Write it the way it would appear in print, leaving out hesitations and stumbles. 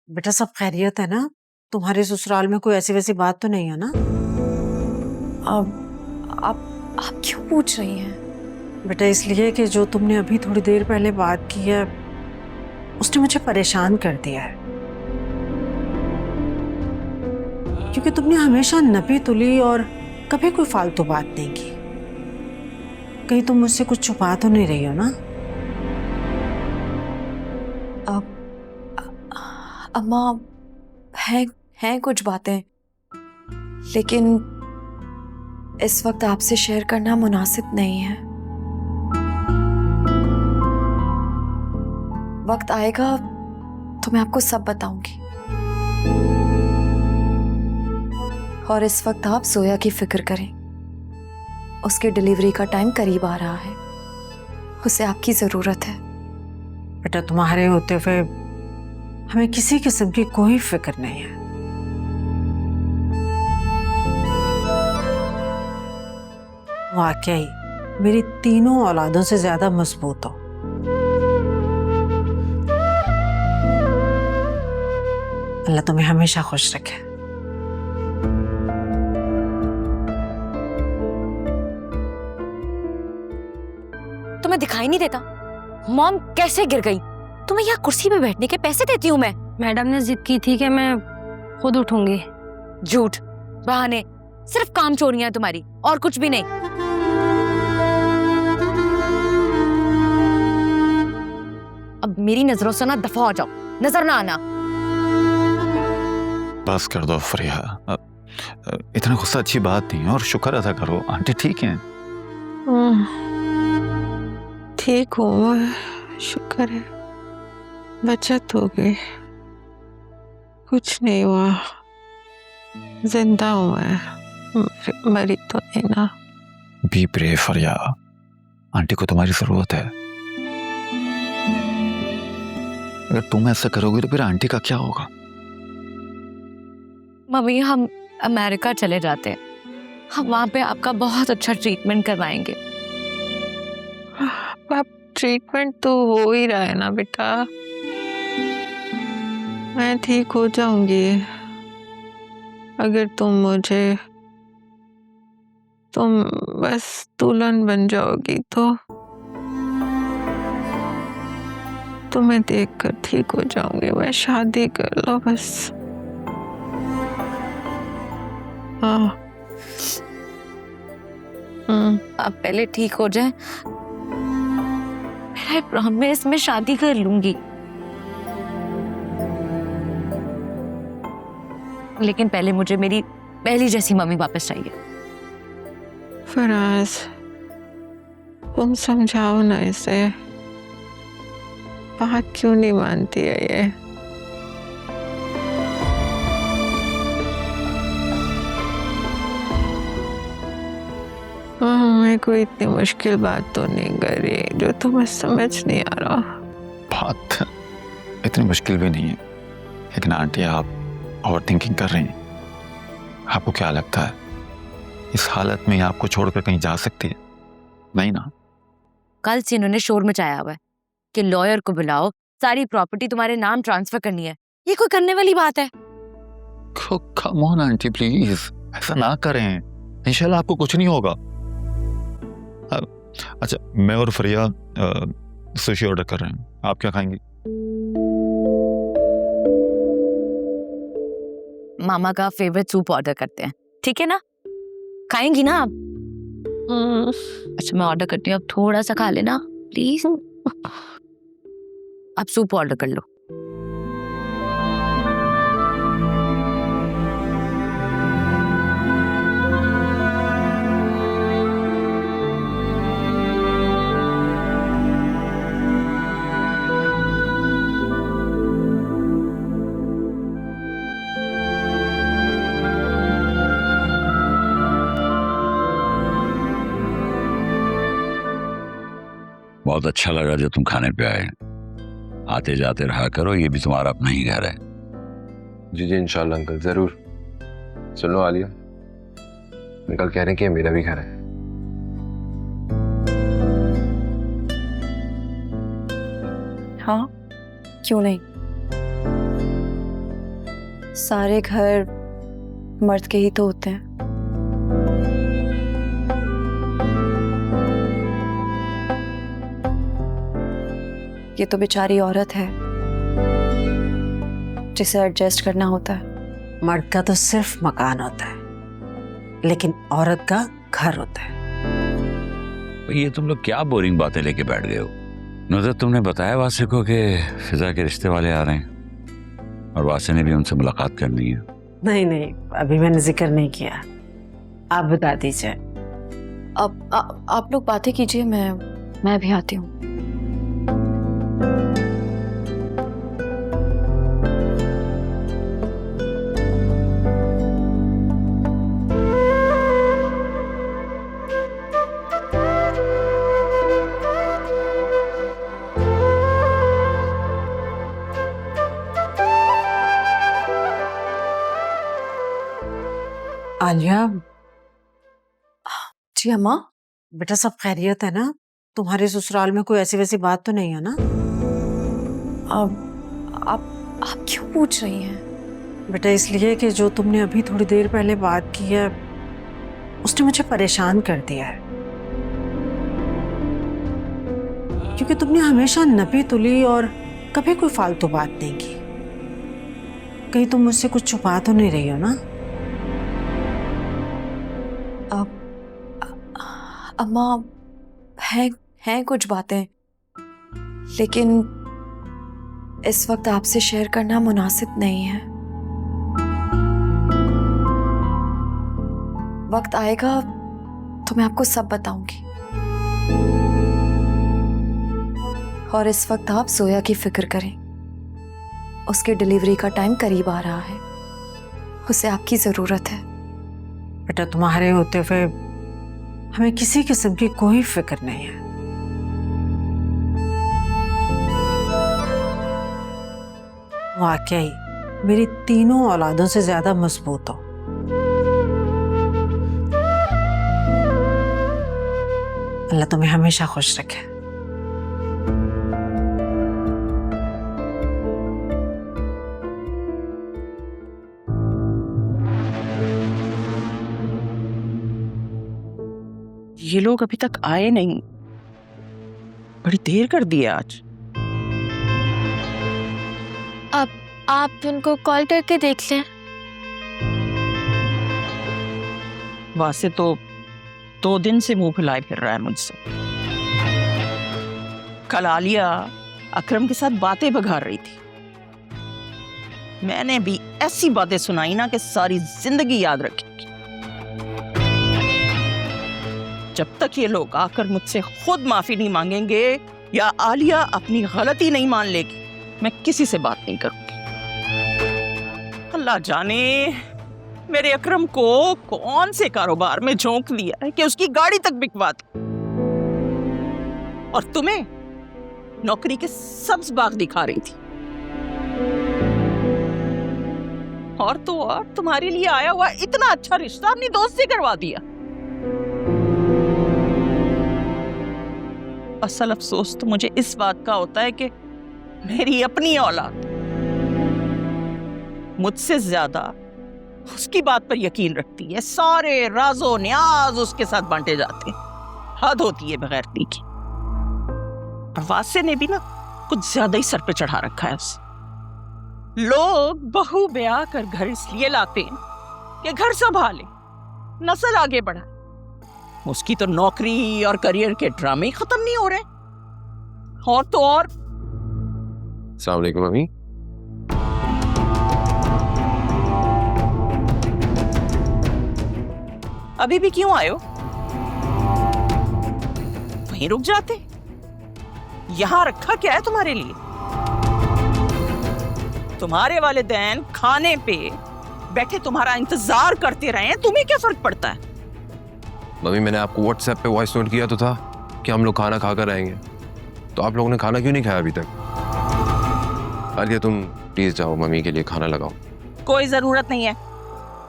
बेटा सब खैरियत है ना? तुम्हारे ससुराल में कोई ऐसी वैसी बात तो नहीं है ना? अब आप क्यों पूछ रही हैं? बेटा इसलिए कि जो तुमने अभी थोड़ी देर पहले बात की है उसने मुझे परेशान कर दिया है। क्योंकि तुमने हमेशा नपी तुली और कभी कोई फालतू बात नहीं की। कहीं तुम मुझसे कुछ छुपा तो नहीं रही हो ना? अम्मा, हैं कुछ बातें, लेकिन इस वक्त आपसे शेयर करना मुनासिब नहीं है। वक्त आएगा तो मैं आपको सब बताऊंगी। और इस वक्त आप जोया की फिक्र करें। उसकी डिलीवरी का टाइम करीब आ रहा है, उसे आपकी जरूरत है। बेटा तुम्हारे होते हुए हमें किसी किस्म की कोई फिक्र नहीं है। वाकई मेरी तीनों औलादों से ज्यादा मजबूत हो। अल्लाह तुम्हें हमेशा खुश रखे। तुम्हें दिखाई नहीं देता मॉम कैसे गिर गई? तुम्हें यहाँ कुर्सी पे बैठने के पैसे देती हूँ मैं। मैडम ने जिद की थी कि मैं खुद उठूंगी। झूठ, बहाने, सिर्फ काम चोरियां तुम्हारी और कुछ भी नहीं। अब मेरी नजरों से ना दफा हो जाओ, नजर ना आना। बस कर दो फरिया, इतना गुस्सा अच्छी बात नहीं है और शुक्र अदा करो आंटी ठीक हैं। ठीक हूँ, शुक्र है, बचत हो गई, कुछ नहीं हुआ, जिंदा हूँ मैं, मरी तो नहीं ना। बी ब्रेव फरिया, आंटी को तुम्हारी जरूरत है। अगर तुम ऐसा करोगे तो फिर आंटी का क्या होगा? मम्मी हम अमेरिका चले जाते हैं, हम वहां पे आपका बहुत अच्छा ट्रीटमेंट करवाएंगे। अब ट्रीटमेंट तो हो ही रहा है ना बेटा, मैं ठीक हो जाऊंगी अगर तुम बस दुल्हन बन जाओगी तो तुम्हें देखकर ठीक हो जाऊंगी। मैं शादी कर लो बस। हाँ। आप पहले ठीक हो जाए, आई प्रॉमिस मैं शादी कर लूंगी। लेकिन पहले मुझे मेरी पहली जैसी मम्मी वापस चाहिए। फराज, तुम समझाओ ना इसे, बात क्यों नहीं मानती है ये? मैं कोई इतनी मुश्किल बात तो नहीं कर रही जो तुम्हें समझ नहीं आ रहा। बात इतनी मुश्किल भी नहीं है, लेकिन आंटी आप ओवर थिंकिंग कर रही हैं। आपको क्या लगता है इस हालत में आपको छोड़कर कहीं जा सकती है? नहीं ना। कल से इन्होंने शोर मचाया हुआ है कि लॉयर को बुलाओ, सारी प्रॉपर्टी तुम्हारे नाम ट्रांसफर करनी है। ये कोई करने वाली बात है? कम ऑन आंटी प्लीज, ऐसा ना करें, इंशाल्लाह आपको कुछ नहीं होगा। अच्छा मैं और फरिया सुशी ऑर्डर कर रहे हैं, आप क्या खाएंगी? मामा का फेवरेट सूप ऑर्डर करते हैं, ठीक है ना? खाएंगी ना आप? अच्छा मैं ऑर्डर करती हूँ, आप थोड़ा सा खा लेना प्लीज। आप सूप ऑर्डर कर लो। बहुत अच्छा लगा जो तुम खाने पे आए। आते जाते रहा करो, ये भी तुम्हारा अपना ही घर है। जी जी इंशाल्लाह अंकल, जरूर। सुन लो आलिया, अंकल कह रहे हैं कि ये मेरा भी घर है। हाँ, क्यों नहीं? सारे घर मर्द के ही तो होते हैं। ये तो बेचारी औरत है जिसे एडजस्ट करना होता है। मर्द का तो सिर्फ मकान होता है, लेकिन औरत का घर होता है। ये तुम लोग क्या बोरिंग बातें लेके बैठ गए हो? नुसरत, तुमने बताया वासे को कि फिजा के रिश्ते वाले आ रहे हैं और वासे ने भी उनसे मुलाकात करनी है। नहीं नहीं, अभी मैंने जिक्र नहीं किया, आप बता दीजिए। अब आप लोग बातें कीजिए, मैं भी आती हूँ। आलिया, जी अम्मा। बेटा सब खैरियत है ना? तुम्हारे ससुराल में कोई ऐसी वैसी बात तो नहीं है ना? आप क्यों पूछ रही हैं? बेटा इसलिए कि जो तुमने अभी थोड़ी देर पहले बात की है उसने मुझे परेशान कर दिया है। क्योंकि तुमने हमेशा नपी तुली और कभी कोई फालतू बात नहीं की। कहीं तुम मुझसे कुछ छुपा तो नहीं रही हो ना? अम्मा, हैं कुछ बातें, लेकिन इस वक्त आपसे शेयर करना मुनासिब नहीं है। वक्त आएगा तो मैं आपको सब बताऊंगी। और इस वक्त आप जोया की फिक्र करें। उसकी डिलीवरी का टाइम करीब आ रहा है, उसे आपकी जरूरत है। बेटा तुम्हारे होते हुए हमें किसी किस्म की कोई फिक्र नहीं है। वाकई मेरी तीनों औलादों से ज्यादा मजबूत हो। अल्लाह तुम्हें हमेशा खुश रखे। ये लोग अभी तक आए नहीं, बड़ी देर कर दी है आज। अब आप उनको कॉल करके देख लें। वासे तो 2 दिन से मुंह फुलाए फिर रहा है मुझसे। कल आलिया अकरम के साथ बातें बघार रही थी, मैंने भी ऐसी बातें सुनाई ना कि सारी जिंदगी याद रखेगी। जब तक ये लोग आकर मुझसे खुद माफी नहीं मांगेंगे या आलिया अपनी गलती नहीं मान लेगी, मैं किसी से बात नहीं करूंगी। अल्लाह जाने मेरे अकरम को कौन से कारोबार में झोंक दिया है कि उसकी गाड़ी तक बिकवा दी और तुम्हें नौकरी के सब्ज बाग दिखा रही थी। और तो और तुम्हारे लिए आया हुआ इतना अच्छा रिश्ता अपनी दोस्त से करवा दिया। असल अफसोस तो मुझे इस बात का होता है कि मेरी अपनी औलाद मुझसे ज्यादा उसकी बात पर यकीन रखती है। सारे राजो न्याज उसके साथ बांटे जाते हैं। हद होती है बगैरती की। और वासे ने भी ना कुछ ज्यादा ही सर पे चढ़ा रखा है उसे। लोग बहू ब्याह कर घर इसलिए लाते हैं कि घर संभाले, नस्ल आगे बढ़ाए। उसकी तो नौकरी और करियर के ड्रामे खत्म नहीं हो रहे। और तो और अस्सलाम वालेकुम मम्मी। अभी भी क्यों आए हो? वहीं रुक जाते। यहां रखा क्या है तुम्हारे लिए? तुम्हारे वालिदैन खाने पे बैठे तुम्हारा इंतजार करते रहे हैं, तुम्हें क्या फर्क पड़ता है? मम्मी मैंने आपको व्हाट्सएप पे वॉइस नोट किया तो था कि हम लोग खाना खाकर आएंगे, तो आप लोगों ने खाना क्यों नहीं खाया अभी तक? आलिया तुम प्लीज जाओ, मम्मी के लिए खाना लगाओ। कोई जरूरत नहीं है,